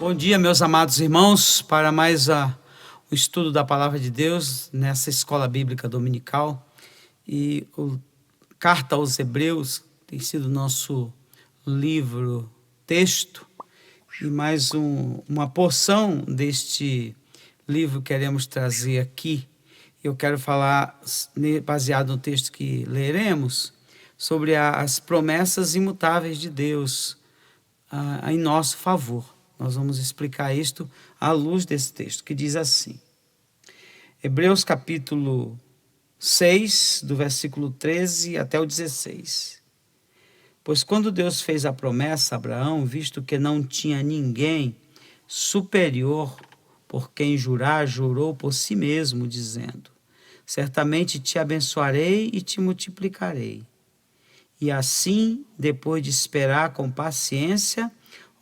Bom dia, meus amados irmãos, para mais o estudo da Palavra de Deus nessa escola bíblica dominical. E o Carta aos Hebreus tem sido nosso livro texto, e mais uma porção deste livro queremos trazer aqui. Eu quero falar, baseado no texto que leremos, sobre as promessas imutáveis de Deus em nosso favor. Nós vamos explicar isto à luz desse texto, que diz assim. Hebreus capítulo 6, do versículo 13 até o 16. Pois quando Deus fez a promessa a Abraão, visto que não tinha ninguém superior por quem jurar, jurou por si mesmo, dizendo: certamente te abençoarei e te multiplicarei. E assim, depois de esperar com paciência,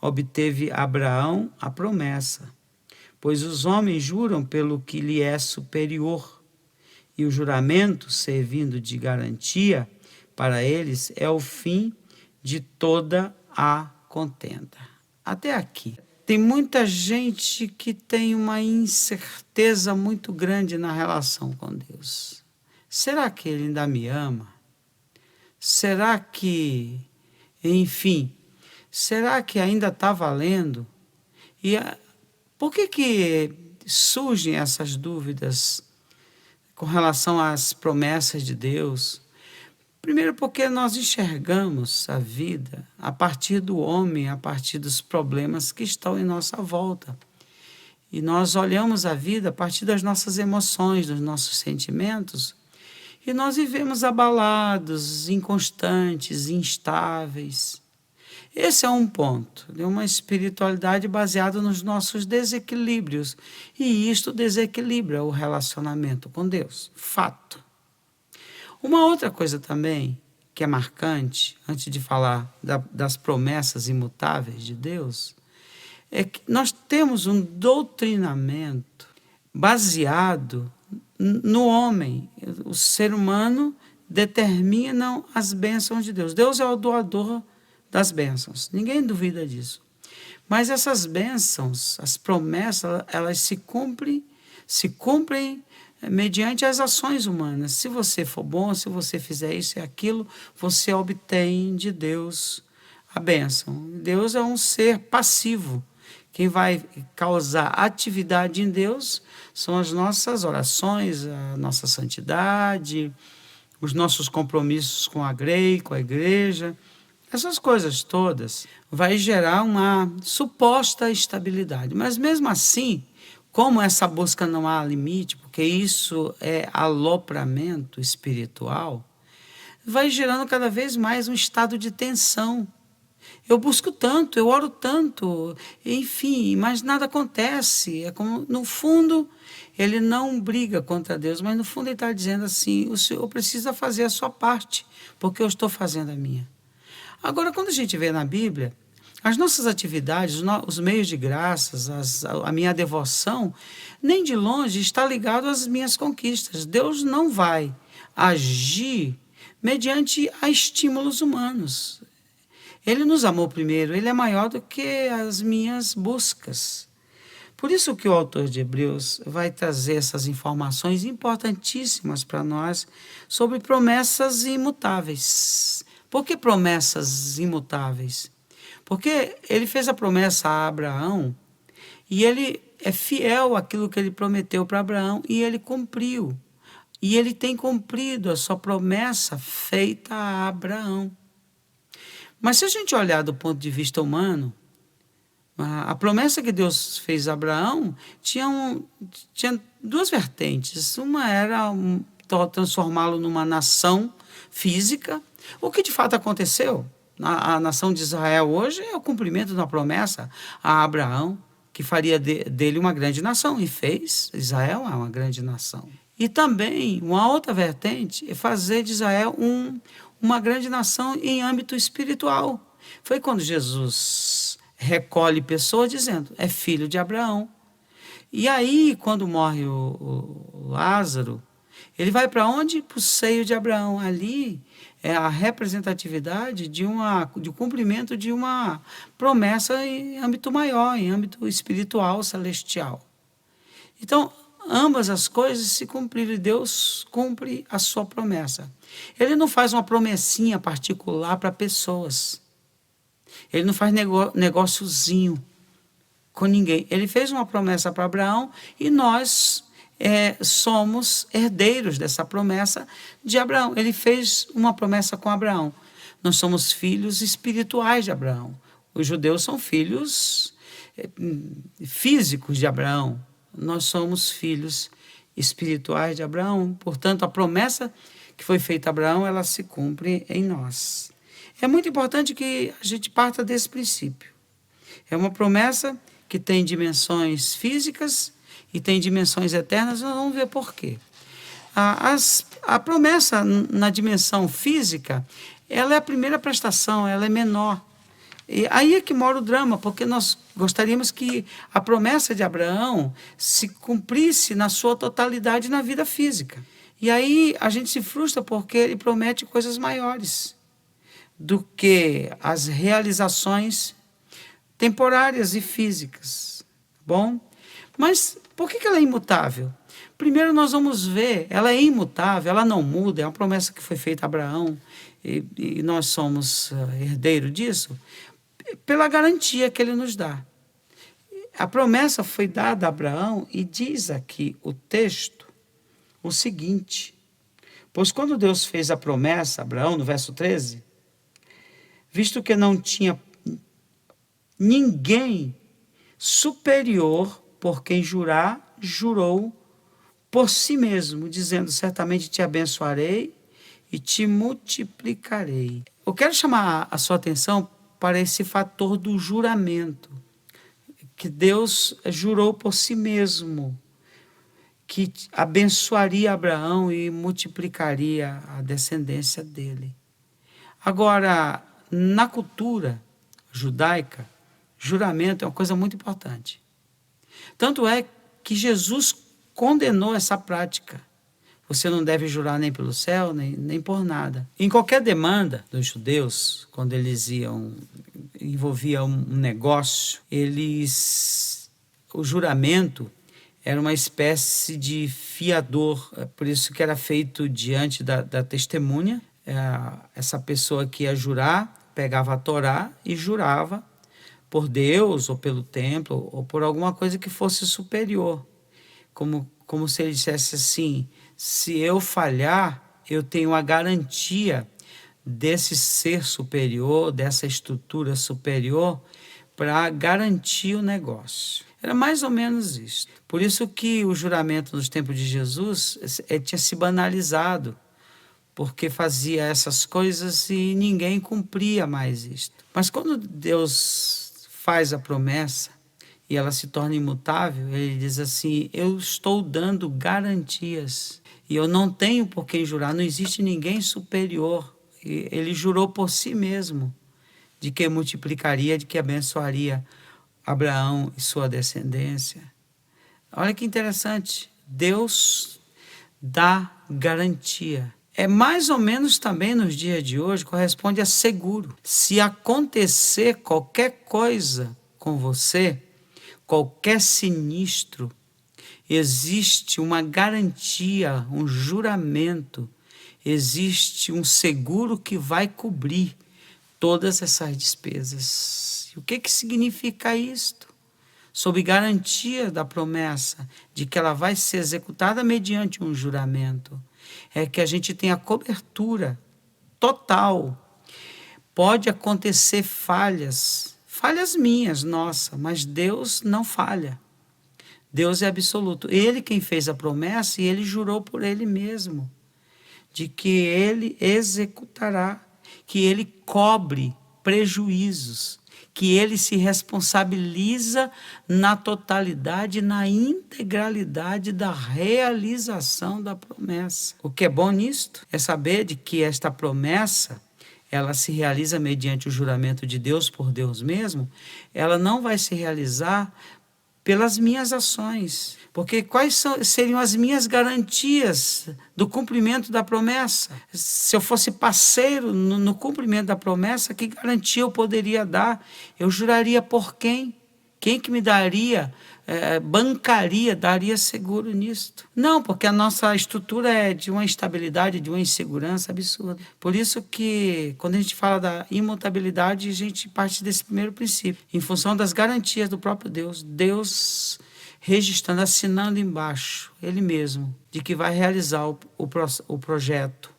obteve Abraão a promessa. Pois os homens juram pelo que lhe é superior, e o juramento, servindo de garantia para eles, é o fim de toda a contenda. Até aqui. Tem muita gente que tem uma incerteza muito grande na relação com Deus. Será que Ele ainda me ama? Será que, enfim, será que ainda está valendo? E por que surgem essas dúvidas com relação às promessas de Deus? Primeiro, porque nós enxergamos a vida a partir do homem, a partir dos problemas que estão em nossa volta. E nós olhamos a vida a partir das nossas emoções, dos nossos sentimentos, e nós vivemos abalados, inconstantes, instáveis. Esse é um ponto de uma espiritualidade baseada nos nossos desequilíbrios. E isto desequilibra o relacionamento com Deus. Fato. Uma outra coisa também que é marcante, antes de falar das promessas imutáveis de Deus, é que nós temos um doutrinamento baseado no homem. O ser humano determina as bênçãos de Deus. Deus é o doador das bênçãos. Ninguém duvida disso. Mas essas bênçãos, as promessas, elas se cumprem mediante as ações humanas. Se você for bom, se você fizer isso e aquilo, você obtém de Deus a bênção. Deus é um ser passivo. Quem vai causar atividade em Deus são as nossas orações, a nossa santidade, os nossos compromissos com a grei, com a igreja. Essas coisas todas vai gerar uma suposta estabilidade. Mas mesmo assim, como essa busca não há limite, porque isso é alopramento espiritual, vai gerando cada vez mais um estado de tensão. Eu busco tanto, eu oro tanto, enfim, mas nada acontece. É como, no fundo, ele não briga contra Deus, mas no fundo ele está dizendo assim: o Senhor precisa fazer a sua parte, porque eu estou fazendo a minha. Agora, quando a gente vê na Bíblia, as nossas atividades, os meios de graças, a minha devoção, nem de longe está ligado às minhas conquistas. Deus não vai agir mediante a estímulos humanos. Ele nos amou primeiro, ele é maior do que as minhas buscas. Por isso que o autor de Hebreus vai trazer essas informações importantíssimas para nós sobre promessas imutáveis. Por que promessas imutáveis? Porque ele fez a promessa a Abraão e ele é fiel àquilo que ele prometeu para Abraão e ele cumpriu. E ele tem cumprido a sua promessa feita a Abraão. Mas se a gente olhar do ponto de vista humano, a promessa que Deus fez a Abraão tinha duas vertentes. Uma era transformá-lo numa nação física, o que de fato aconteceu. A nação de Israel hoje é o cumprimento da promessa a Abraão, que faria dele uma grande nação, e fez. Israel é uma grande nação. E também, uma outra vertente é fazer de Israel uma grande nação em âmbito espiritual. Foi quando Jesus recolhe pessoas dizendo: é filho de Abraão. E aí, quando morre o Lázaro, Ele vai para onde? Para o seio de Abraão. Ali é a representatividade de cumprimento de uma promessa em âmbito maior, em âmbito espiritual, celestial. Então, ambas as coisas se cumpriram e Deus cumpre a sua promessa. Ele não faz uma promessinha particular para pessoas. Ele não faz negóciozinho com ninguém. Ele fez uma promessa para Abraão e nós somos herdeiros dessa promessa de Abraão. Ele fez uma promessa com Abraão. Nós somos filhos espirituais de Abraão. Os judeus são filhos físicos de Abraão. Nós somos filhos espirituais de Abraão. Portanto, a promessa que foi feita a Abraão, ela se cumpre em nós. É muito importante que a gente parta desse princípio. É uma promessa que tem dimensões físicas e tem dimensões eternas. Nós vamos ver por quê. A promessa na dimensão física, ela é a primeira prestação, ela é menor. E aí é que mora o drama, porque nós gostaríamos que a promessa de Abraão se cumprisse na sua totalidade na vida física. E aí a gente se frustra porque ele promete coisas maiores do que as realizações temporárias e físicas. Bom? Mas por que ela é imutável? Primeiro nós vamos ver, ela é imutável, ela não muda, é uma promessa que foi feita a Abraão e nós somos herdeiros disso, pela garantia que ele nos dá. A promessa foi dada a Abraão e diz aqui o texto o seguinte: pois quando Deus fez a promessa a Abraão, no verso 13, visto que não tinha ninguém superior por quem jurar, jurou por si mesmo, dizendo: certamente te abençoarei e te multiplicarei. Eu quero chamar a sua atenção para esse fator do juramento, que Deus jurou por si mesmo, que abençoaria Abraão e multiplicaria a descendência dele. Agora, na cultura judaica, juramento é uma coisa muito importante. Tanto é que Jesus condenou essa prática. Você não deve jurar nem pelo céu, nem por nada. Em qualquer demanda dos judeus, quando eles envolvia um negócio, o juramento era uma espécie de fiador, por isso que era feito diante da testemunha. Essa pessoa que ia jurar, pegava a Torá e jurava por Deus, ou pelo templo, ou por alguma coisa que fosse superior. Como se ele dissesse assim: se eu falhar, eu tenho a garantia desse ser superior, dessa estrutura superior, para garantir o negócio. Era mais ou menos isso. Por isso que o juramento nos tempos de Jesus tinha se banalizado, porque fazia essas coisas e ninguém cumpria mais isto. Mas quando Deus faz a promessa e ela se torna imutável, ele diz assim: eu estou dando garantias e eu não tenho por quem jurar, não existe ninguém superior. E ele jurou por si mesmo de que multiplicaria, de que abençoaria Abraão e sua descendência. Olha que interessante, Deus dá garantia. É mais ou menos também nos dias de hoje, corresponde a seguro. Se acontecer qualquer coisa com você, qualquer sinistro, existe uma garantia, um juramento, existe um seguro que vai cobrir todas essas despesas. E o que significa isto? Sob garantia da promessa de que ela vai ser executada mediante um juramento, é que a gente tem a cobertura total. Pode acontecer falhas minhas, nossa, mas Deus não falha. Deus é absoluto. Ele quem fez a promessa e ele jurou por ele mesmo, de que ele executará, que ele cobre prejuízos, que ele se responsabiliza na totalidade, na integralidade da realização da promessa. O que é bom nisto é saber de que esta promessa, ela se realiza mediante o juramento de Deus por Deus mesmo, ela não vai se realizar pelas minhas ações. Porque seriam as minhas garantias do cumprimento da promessa? Se eu fosse parceiro no cumprimento da promessa, que garantia eu poderia dar? Eu juraria por quem? Quem que me daria, bancaria, daria seguro nisto? Não, porque a nossa estrutura é de uma instabilidade, de uma insegurança absurda. Por isso que, quando a gente fala da imutabilidade, a gente parte desse primeiro princípio, em função das garantias do próprio Deus. Deus registrando, assinando embaixo, Ele mesmo, de que vai realizar o projeto,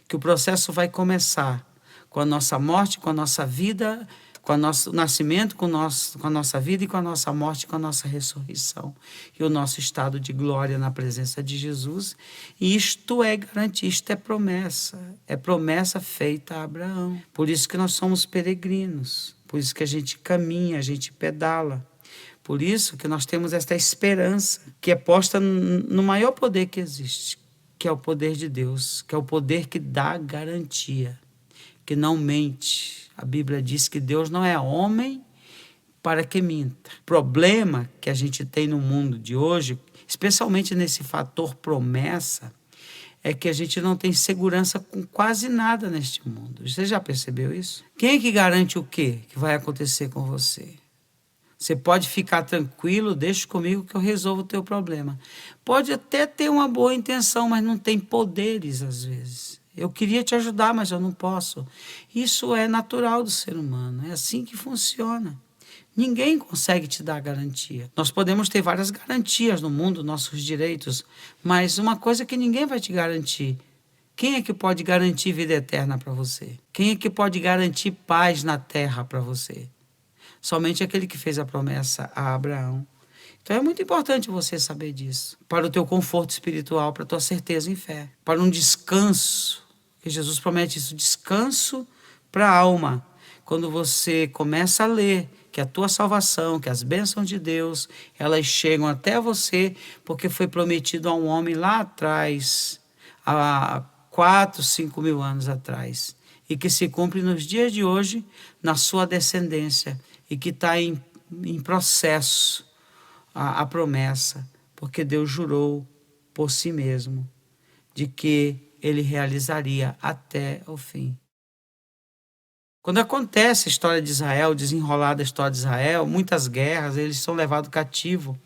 que o processo vai começar com a nossa morte, com a nossa vida, com o nosso nascimento, com a nossa vida e com a nossa morte, com a nossa ressurreição e o nosso estado de glória na presença de Jesus. E isto é garantia, isto é promessa feita a Abraão. Por isso que nós somos peregrinos, por isso que a gente caminha, a gente pedala. Por isso que nós temos esta esperança que é posta no maior poder que existe, que é o poder de Deus, que é o poder que dá garantia, que não mente. A Bíblia diz que Deus não é homem para que minta. O problema que a gente tem no mundo de hoje, especialmente nesse fator promessa, é que a gente não tem segurança com quase nada neste mundo. Você já percebeu isso? Quem é que garante o quê que vai acontecer com você? Você pode ficar tranquilo, deixa comigo que eu resolvo o teu problema. Pode até ter uma boa intenção, mas não tem poderes às vezes. Eu queria te ajudar, mas eu não posso. Isso é natural do ser humano, é assim que funciona. Ninguém consegue te dar garantia. Nós podemos ter várias garantias no mundo, nossos direitos, mas uma coisa que ninguém vai te garantir. Quem é que pode garantir vida eterna para você? Quem é que pode garantir paz na terra para você? Somente aquele que fez a promessa a Abraão. Então é muito importante você saber disso, para o teu conforto espiritual, para a tua certeza em fé, para um descanso, que Jesus promete isso, descanso para a alma. Quando você começa a ler que a tua salvação, que as bênçãos de Deus, elas chegam até você, porque foi prometido a um homem lá atrás, há 4, 5 mil anos atrás, e que se cumpre nos dias de hoje, na sua descendência, e que está em processo a promessa, porque Deus jurou por si mesmo de que Ele realizaria até o fim. Quando acontece a história de Israel, desenrolada a história de Israel, muitas guerras, eles são levados cativos.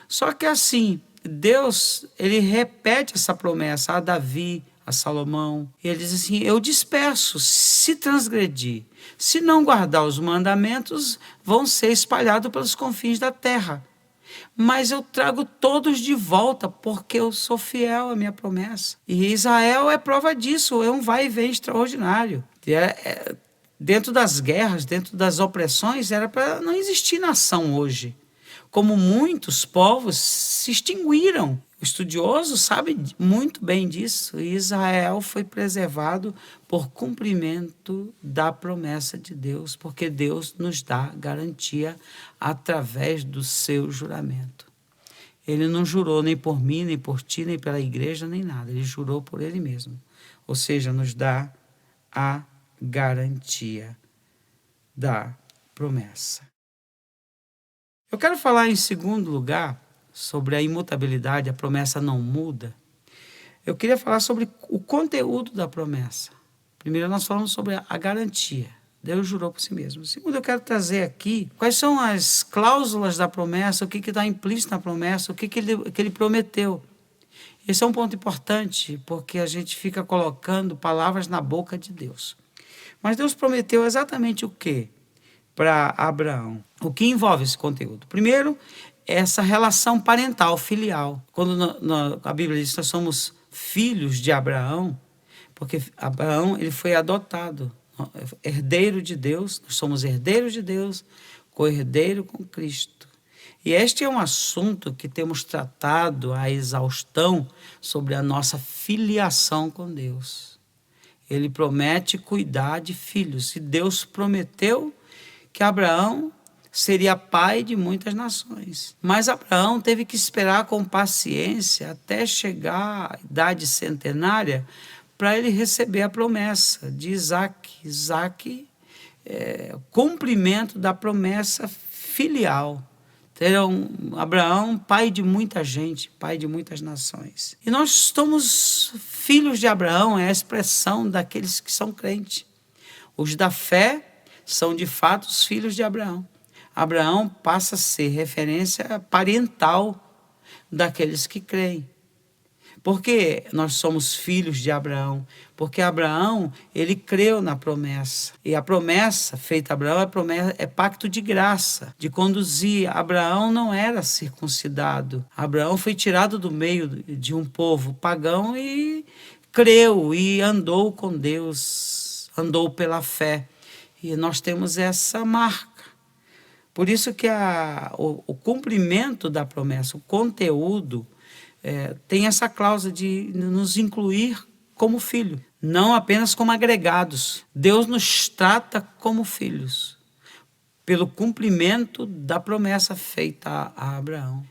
Só que assim, Deus, Ele repete essa promessa a Davi, a Salomão. E ele diz assim, eu disperso, se transgredir. Se não guardar os mandamentos, vão ser espalhados pelos confins da terra. Mas eu trago todos de volta, porque eu sou fiel à minha promessa. E Israel é prova disso, é um vai e vem extraordinário. Dentro das guerras, dentro das opressões, era para não existir nação hoje. Como muitos povos se extinguiram. O estudioso sabe muito bem disso. E Israel foi preservado por cumprimento da promessa de Deus, porque Deus nos dá garantia através do seu juramento. Ele não jurou nem por mim, nem por ti, nem pela igreja, nem nada. Ele jurou por ele mesmo. Ou seja, nos dá a garantia da promessa. Eu quero falar em segundo lugar sobre a imutabilidade, a promessa não muda. Eu queria falar sobre o conteúdo da promessa. Primeiro nós falamos sobre a garantia. Deus jurou por si mesmo. Segundo, eu quero trazer aqui quais são as cláusulas da promessa, o que está implícito na promessa, o que ele prometeu. Esse é um ponto importante, porque a gente fica colocando palavras na boca de Deus. Mas Deus prometeu exatamente o quê para Abraão? O que envolve esse conteúdo? Primeiro, essa relação parental, filial. Quando a Bíblia diz que nós somos filhos de Abraão, porque Abraão ele foi adotado, herdeiro de Deus, nós somos herdeiros de Deus, co-herdeiro com Cristo. E este é um assunto que temos tratado à exaustão sobre a nossa filiação com Deus. Ele promete cuidar de filhos, e Deus prometeu que Abraão seria pai de muitas nações. Mas Abraão teve que esperar com paciência até chegar à idade centenária para ele receber a promessa de Isaac. Isaac é o cumprimento da promessa filial. Terão Abraão, pai de muita gente, pai de muitas nações. E nós somos filhos de Abraão, é a expressão daqueles que são crentes. Os da fé são de fato os filhos de Abraão. Abraão passa a ser referência parental daqueles que creem. Por que nós somos filhos de Abraão? Porque Abraão, ele creu na promessa. E a promessa feita a Abraão é pacto de graça, de conduzir. Abraão não era circuncidado. Abraão foi tirado do meio de um povo pagão e creu e andou com Deus, andou pela fé. E nós temos essa marca. Por isso que o cumprimento da promessa, o conteúdo, tem essa cláusula de nos incluir como filho, não apenas como agregados. Deus nos trata como filhos, pelo cumprimento da promessa feita a Abraão.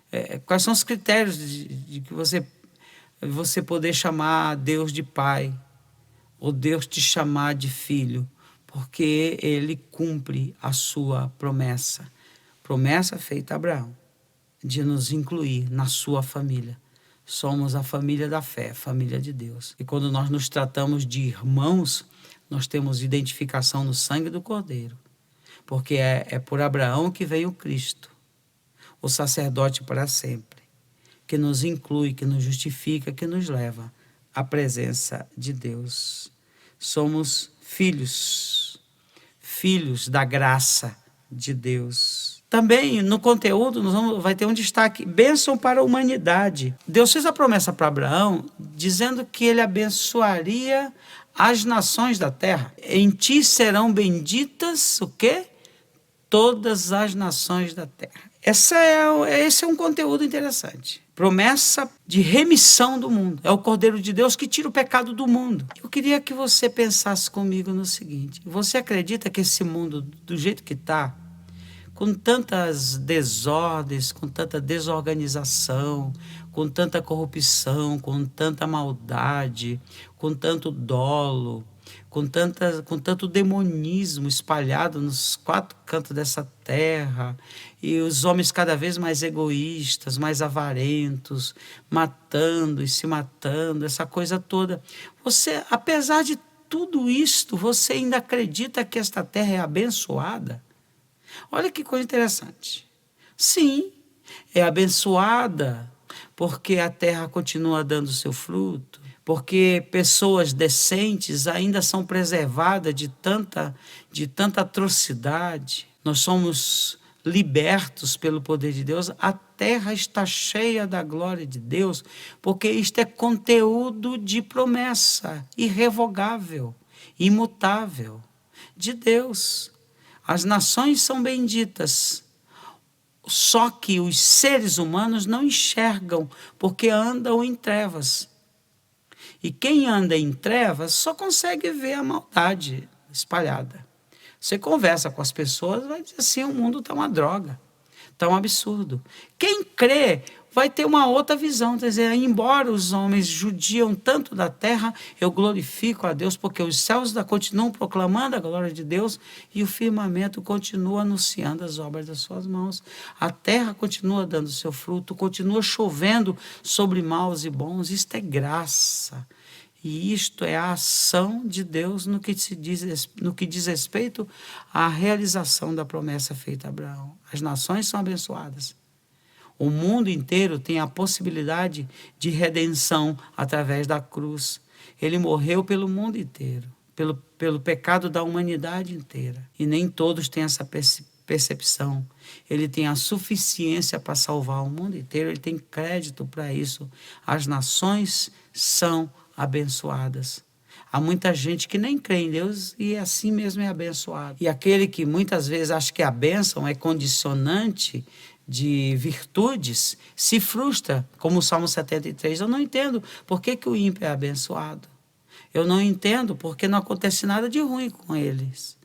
Quais são os critérios de que você poder chamar Deus de pai, ou Deus te chamar de filho? Porque ele cumpre a sua promessa feita a Abraão, de nos incluir na sua família. Somos a família da fé, a família de Deus. E quando nós nos tratamos de irmãos, nós temos identificação no sangue do Cordeiro. Porque é por Abraão que veio o Cristo, o sacerdote para sempre, que nos inclui, que nos justifica, que nos leva à presença de Deus. Somos filhos da graça de Deus. Também no conteúdo vai ter um destaque: bênção para a humanidade. Deus fez a promessa para Abraão dizendo que ele abençoaria as nações da terra. Em ti serão benditas o quê? Todas as nações da terra. Esse é um conteúdo interessante. Promessa de remissão do mundo. É o Cordeiro de Deus que tira o pecado do mundo. Eu queria que você pensasse comigo no seguinte: você acredita que esse mundo, do jeito que está, com tantas desordens, com tanta desorganização, com tanta corrupção, com tanta maldade, com tanto dolo, com tanto demonismo espalhado nos quatro cantos dessa terra, e os homens cada vez mais egoístas, mais avarentos, matando e se matando, essa coisa toda. Você, apesar de tudo isto, você ainda acredita que esta terra é abençoada? Olha que coisa interessante. Sim, é abençoada porque a terra continua dando seu fruto, porque pessoas decentes ainda são preservadas de tanta atrocidade. Nós somos libertos pelo poder de Deus. A terra está cheia da glória de Deus, porque isto é conteúdo de promessa irrevogável, imutável de Deus. As nações são benditas, só que os seres humanos não enxergam, porque andam em trevas. E quem anda em trevas só consegue ver a maldade espalhada. Você conversa com as pessoas, vai dizer assim: o mundo está uma droga, está um absurdo. Quem crê vai ter uma outra visão, quer dizer, embora os homens judiam tanto da terra, eu glorifico a Deus, porque os céus continuam proclamando a glória de Deus e o firmamento continua anunciando as obras das suas mãos. A terra continua dando seu fruto, continua chovendo sobre maus e bons. Isto é graça. E isto é a ação de Deus no que diz respeito à realização da promessa feita a Abraão. As nações são abençoadas. O mundo inteiro tem a possibilidade de redenção através da cruz. Ele morreu pelo mundo inteiro, pelo pecado da humanidade inteira. E nem todos têm essa percepção. Ele tem a suficiência para salvar o mundo inteiro, ele tem crédito para isso. As nações são abençoadas. Há muita gente que nem crê em Deus e assim mesmo é abençoado. E aquele que muitas vezes acha que a bênção é condicionante de virtudes, se frustra, como o Salmo 73. Eu não entendo por que o ímpio é abençoado. Eu não entendo porque não acontece nada de ruim com eles.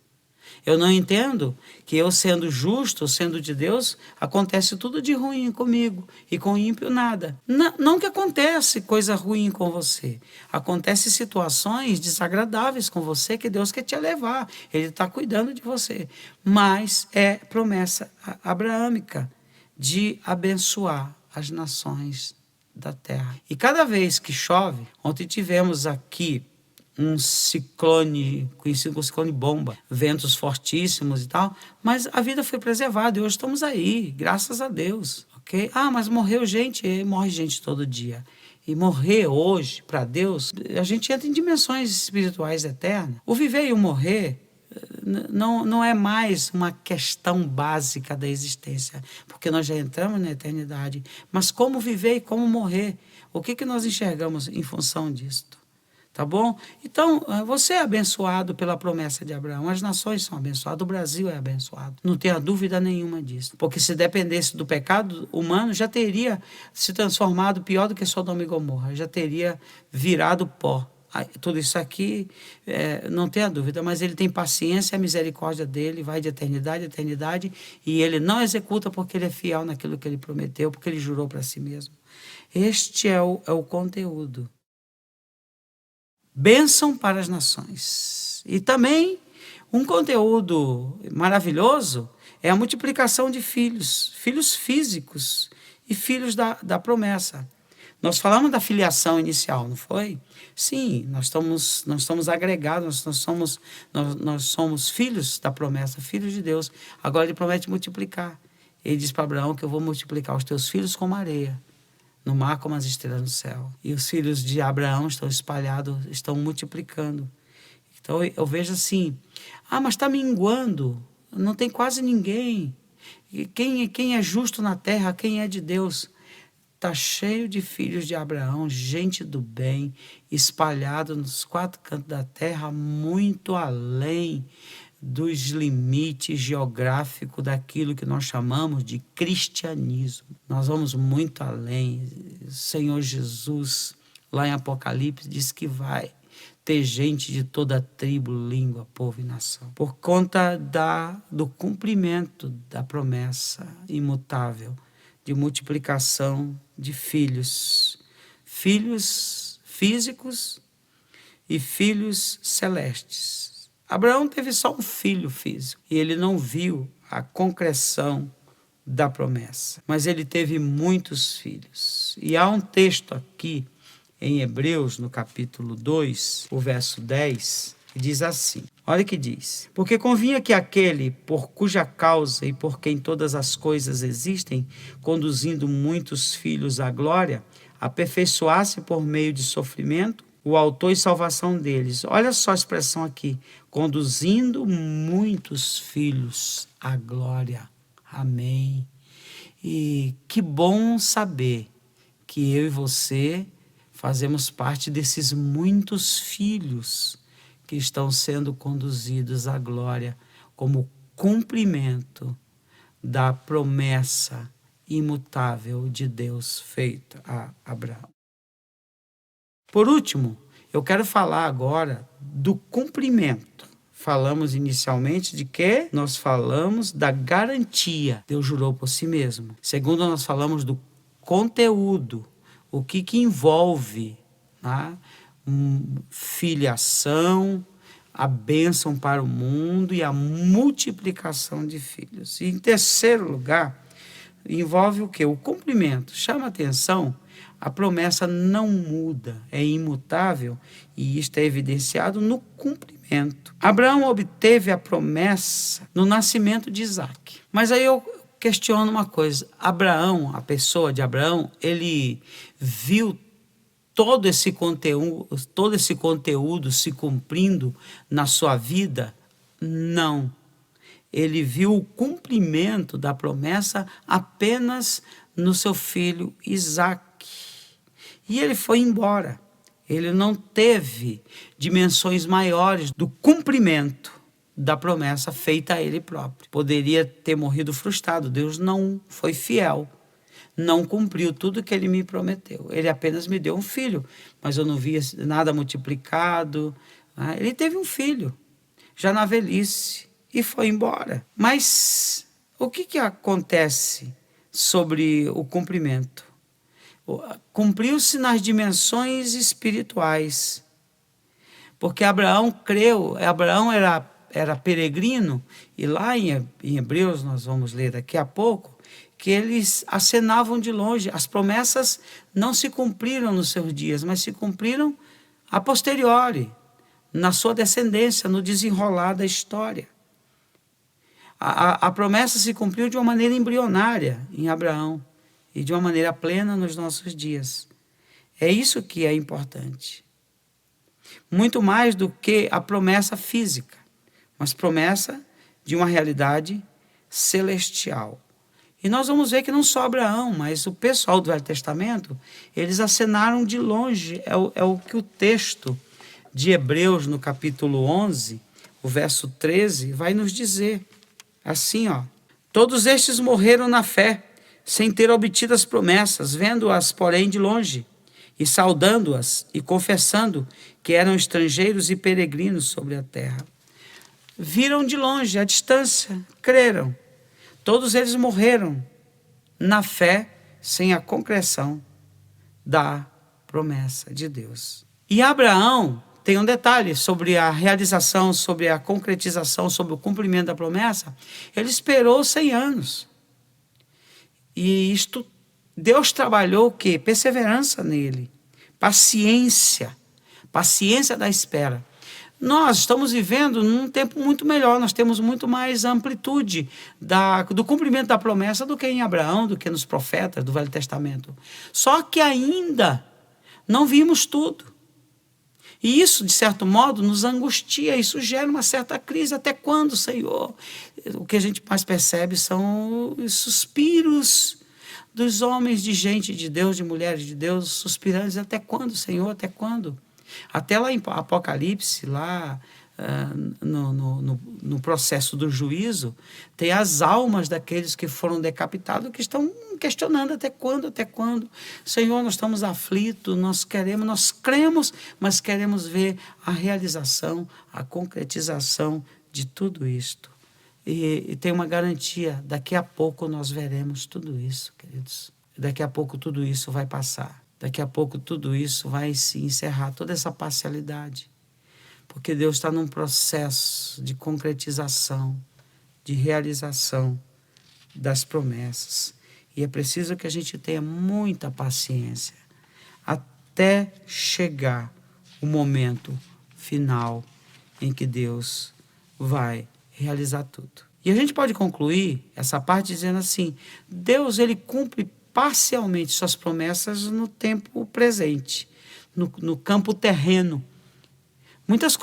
Eu não entendo que eu, sendo justo, sendo de Deus, acontece tudo de ruim comigo e com o ímpio nada. Não que acontece coisa ruim com você. Acontece situações desagradáveis com você que Deus quer te levar. Ele está cuidando de você. Mas é promessa abraâmica de abençoar as nações da terra. E cada vez que chove, ontem tivemos aqui um ciclone, conhecido como ciclone bomba, ventos fortíssimos e tal, mas a vida foi preservada e hoje estamos aí, graças a Deus, ok? Ah, mas morreu gente, morre gente todo dia. E morrer hoje, para Deus, a gente entra em dimensões espirituais eternas. O viver e o morrer não é mais uma questão básica da existência, porque nós já entramos na eternidade. Mas como viver e como morrer? O que nós enxergamos em função disto? Tá bom? Então, você é abençoado pela promessa de Abraão. As nações são abençoadas. O Brasil é abençoado. Não tenha dúvida nenhuma disso. Porque se dependesse do pecado humano, já teria se transformado pior do que Sodoma e Gomorra. Já teria virado pó. Tudo isso aqui, não tenha dúvida, mas ele tem paciência, a misericórdia dele vai de eternidade a eternidade, e ele não executa porque ele é fiel naquilo que ele prometeu, porque ele jurou para si mesmo. Este é o conteúdo. Bênção para as nações. E também um conteúdo maravilhoso é a multiplicação de filhos, filhos físicos e filhos da promessa. Nós falamos da filiação inicial, não foi? Sim, nós estamos agregados, nós somos filhos da promessa, filhos de Deus. Agora ele promete multiplicar. Ele diz para Abraão que eu vou multiplicar os teus filhos como areia, no mar como as estrelas no céu. E os filhos de Abraão estão espalhados, estão multiplicando. Então eu vejo assim, mas está minguando, não tem quase ninguém. E quem é justo na terra, quem é de Deus? Está cheio de filhos de Abraão, gente do bem, espalhado nos 4 cantos da terra, muito além dos limites geográficos daquilo que nós chamamos de cristianismo. Nós vamos muito além. O Senhor Jesus, lá em Apocalipse, diz que vai ter gente de toda tribo, língua, povo e nação. Por conta do cumprimento da promessa imutável de multiplicação de filhos físicos e filhos celestes. Abraão teve só um filho físico e ele não viu a concreção da promessa, mas ele teve muitos filhos. E há um texto aqui em Hebreus, no capítulo 2, o verso 10, que diz assim, olha o que diz: porque convinha que aquele por cuja causa e por quem todas as coisas existem, conduzindo muitos filhos à glória, aperfeiçoasse por meio de sofrimento o autor e salvação deles. Olha só a expressão aqui, conduzindo muitos filhos à glória. Amém. E que bom saber que eu e você fazemos parte desses muitos filhos que estão sendo conduzidos à glória como cumprimento da promessa imutável de Deus feita a Abraão. Por último, eu quero falar agora do cumprimento. Falamos inicialmente de quê? Nós falamos da garantia. Deus jurou por si mesmo. Segundo, nós falamos do conteúdo. O que envolve, né? Filiação, a bênção para o mundo e a multiplicação de filhos. E em terceiro lugar, envolve o quê? O cumprimento. Chama atenção, a promessa não muda, é imutável e isto é evidenciado no cumprimento. Abraão obteve a promessa no nascimento de Isaque. Mas aí eu questiono uma coisa. Abraão, a pessoa de Abraão, ele viu todo esse conteúdo se cumprindo na sua vida? Não. Ele viu o cumprimento da promessa apenas no seu filho Isaque. E ele foi embora. Ele não teve dimensões maiores do cumprimento da promessa feita a ele próprio. Poderia ter morrido frustrado. Deus não foi fiel. Não cumpriu tudo que ele me prometeu. Ele apenas me deu um filho, mas eu não via nada multiplicado. Ele teve um filho, já na velhice, e foi embora. Mas o que acontece sobre o cumprimento? Cumpriu-se nas dimensões espirituais, porque Abraão creu. Abraão era peregrino, e lá em Hebreus, nós vamos ler daqui a pouco, que eles acenavam de longe. As promessas não se cumpriram nos seus dias, mas se cumpriram a posteriori, na sua descendência, no desenrolar da história. A promessa se cumpriu de uma maneira embrionária em Abraão e de uma maneira plena nos nossos dias. É isso que é importante. Muito mais do que a promessa física, mas promessa de uma realidade celestial. E nós vamos ver que não só Abraão, mas o pessoal do Velho Testamento, eles acenaram de longe. É o que o texto de Hebreus, no capítulo 11, o verso 13, vai nos dizer. Assim, todos estes morreram na fé, sem ter obtido as promessas, vendo-as, porém, de longe, e saudando-as, e confessando que eram estrangeiros e peregrinos sobre a terra. Viram de longe, à distância, creram. Todos eles morreram na fé, sem a concreção da promessa de Deus. E Abraão tem um detalhe sobre a realização, sobre a concretização, sobre o cumprimento da promessa. Ele esperou 100 anos. E Deus trabalhou o quê? Perseverança nele, paciência da espera. Nós estamos vivendo num tempo muito melhor, nós temos muito mais amplitude do cumprimento da promessa do que em Abraão, do que nos profetas do Velho Testamento. Só que ainda não vimos tudo. E isso, de certo modo, nos angustia, isso gera uma certa crise. Até quando, Senhor? O que a gente mais percebe são os suspiros dos homens, de gente de Deus, de mulheres de Deus, suspirando. Até quando, Senhor? Até quando? Até lá em Apocalipse, lá no processo do juízo, tem as almas daqueles que foram decapitados que estão questionando até quando. Senhor, nós estamos aflitos, nós cremos, mas queremos ver a realização, a concretização de tudo isto. E tem uma garantia, daqui a pouco nós veremos tudo isso, queridos. Daqui a pouco tudo isso vai passar. Daqui a pouco tudo isso vai se encerrar, toda essa parcialidade. Porque Deus está num processo de concretização, de realização das promessas. E é preciso que a gente tenha muita paciência até chegar o momento final em que Deus vai realizar tudo. E a gente pode concluir essa parte dizendo assim: Deus, ele cumpre parcialmente suas promessas no tempo presente, no campo terreno. Muitas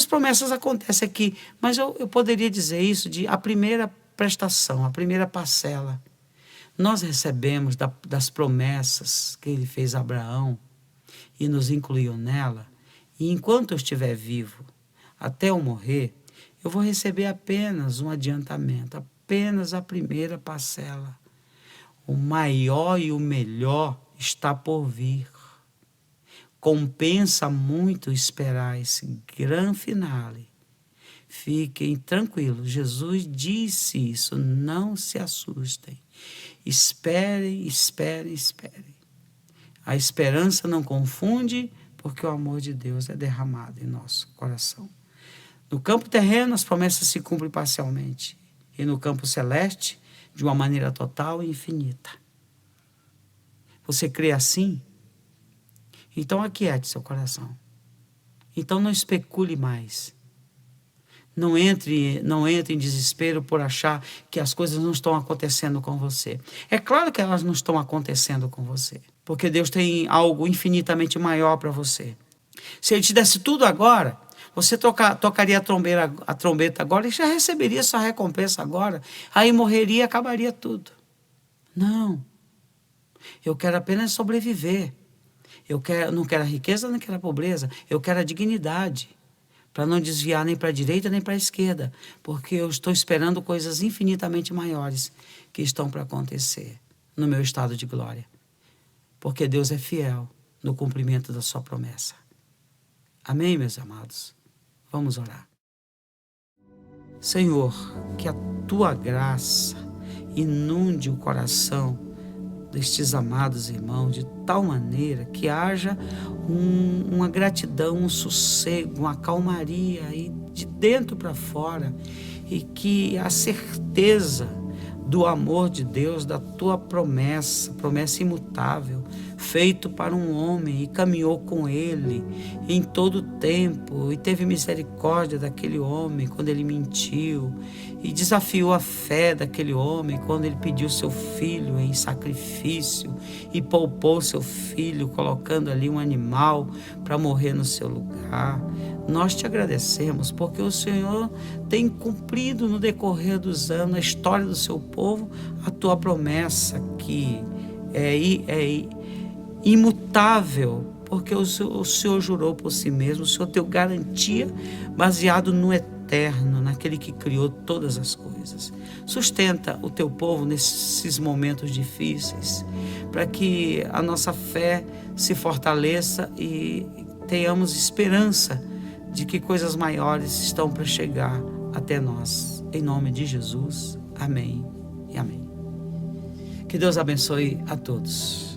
promessas acontecem aqui, mas eu poderia dizer isso de a primeira prestação, a primeira parcela. Nós recebemos das promessas que ele fez a Abraão e nos incluiu nela, e enquanto eu estiver vivo, até eu morrer, eu vou receber apenas um adiantamento, apenas a primeira parcela. O maior e o melhor está por vir. Compensa muito esperar esse grande finale. Fiquem tranquilos, Jesus disse isso, não se assustem. Esperem. A esperança não confunde, porque o amor de Deus é derramado em nosso coração. No campo terreno, as promessas se cumprem parcialmente. E no campo celeste, de uma maneira total e infinita. Você crê assim? Então aquiete seu coração. Então não especule mais. Não entre em desespero por achar que as coisas não estão acontecendo com você. É claro que elas não estão acontecendo com você, porque Deus tem algo infinitamente maior para você. Se Ele te desse tudo agora, você tocaria a trombeta agora e já receberia sua recompensa agora. Aí morreria e acabaria tudo. Não. Eu quero apenas sobreviver. Não quero a riqueza, nem quero a pobreza. Eu quero a dignidade. Para não desviar nem para a direita, nem para a esquerda. Porque eu estou esperando coisas infinitamente maiores que estão para acontecer no meu estado de glória. Porque Deus é fiel no cumprimento da sua promessa. Amém, meus amados? Vamos orar. Senhor, que a tua graça inunde o coração destes amados irmãos de tal maneira que haja uma gratidão, um sossego, uma calmaria aí de dentro para fora, e que a certeza do amor de Deus, da tua promessa, promessa imutável, feito para um homem, e caminhou com ele em todo o tempo, e teve misericórdia daquele homem quando ele mentiu, e desafiou a fé daquele homem quando ele pediu seu filho em sacrifício e poupou seu filho, colocando ali um animal para morrer no seu lugar. Nós te agradecemos porque o Senhor tem cumprido no decorrer dos anos, a história do seu povo, a tua promessa que é imutável, porque o Senhor jurou por si mesmo, o Senhor deu garantia baseado no eterno, naquele que criou todas as coisas. Sustenta o teu povo nesses momentos difíceis, para que a nossa fé se fortaleça e tenhamos esperança de que coisas maiores estão para chegar até nós. Em nome de Jesus, amém e amém. Que Deus abençoe a todos.